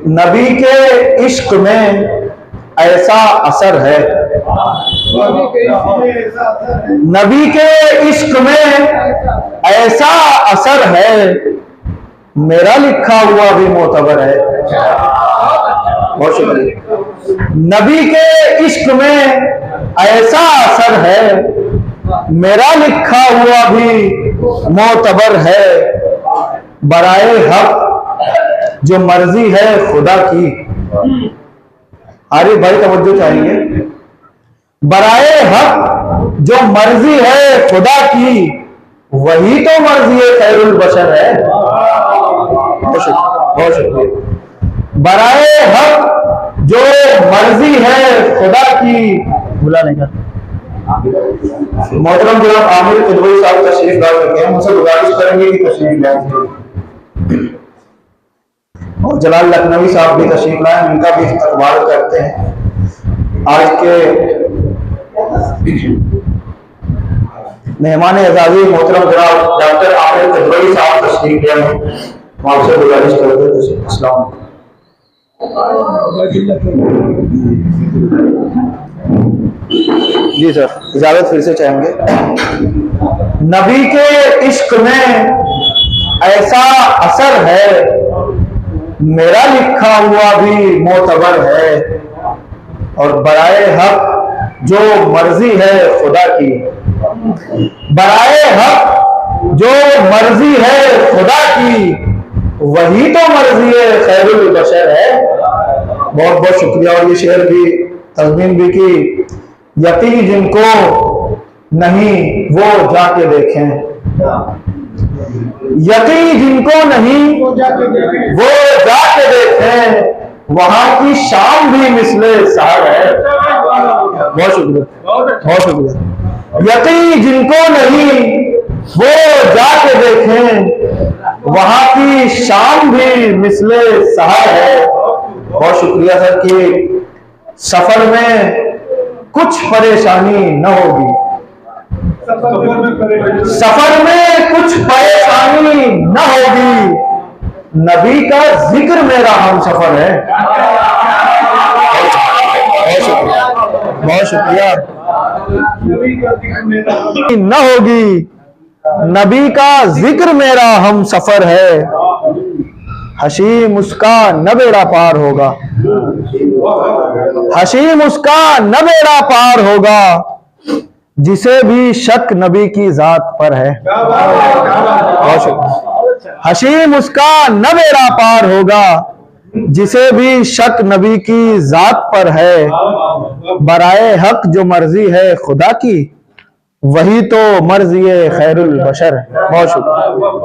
नबी के इश्क में ऐसा असर है, नबी के इश्क में ऐसा असर है, मेरा लिखा हुआ भी मोतबर है। बहुत शुक्रिया। नबी के इश्क में ऐसा असर है, मेरा लिखा हुआ भी मोतबर है। बराए हक जो मर्जी है खुदा की, आरिफ भाई तवज्जो चाहेंगे। बराए हक जो मर्जी है खुदा की, वही तो मर्जी खैरुल बशर है। बहुत शुक्रिया। बराए हक जो मर्जी है खुदा की, बुलाने का मोहतरम गुलाम आमिर कुदवई साहब तशरीफ ला चुके हैं, उनसे गुजारिश करेंगे कि तशरीफ लाएं। और जलाल लखनवी साहब भी तशरीफ लाएं, उनका भी इस्तकबाल करते हैं। आज के मेहमान एजाजी मोहतरम जनाब डॉक्टर आमिर कुदवई साहब तशरीफ लाएं, आपसे गुजारिश करते हैं। अस्सलाम जी सर, इजाजत फिर से चाहेंगे। नबी के इश्क में ऐसा असर है, मेरा लिखा हुआ भी मोतबर है। और बराए हक जो मर्जी है खुदा की, बराए हक जो मर्जी है खुदा की, वही तो मर्जी है खैरुल बशर है। बहुत बहुत शुक्रिया। और ये शेर भी तज़मीन भी की, यकीन जिनको नहीं वो जाके देखें, यकीन जिनको नहीं वो जाके देखें, वहां की शाम भी मिसले सहर है। बहुत शुक्रिया, बहुत शुक्रिया। यकीन जिनको नहीं वो जाके देखें, वहां की शाम भी मिसले सहर है। बहुत शुक्रिया सर कि सफर में कुछ परेशानी न होगी, सफर में कुछ परेशानी न होगी, नबी का जिक्र मेरा हम सफर है। बहुत शुक्रिया। न होगी, नबी का जिक्र मेरा हम सफर है। हशीम उसका न बेड़ा पार होगा, हशीम उसका न बेड़ा पार होगा, जिसे भी शक नबी की जात पर है। हशीम उसका न बेड़ा पार होगा, जिसे भी शक नबी की जात पर है। बराए हक जो मर्जी है खुदा की, वही तो मर्जी खैरुल बशर है। बहुत शुक्रिया।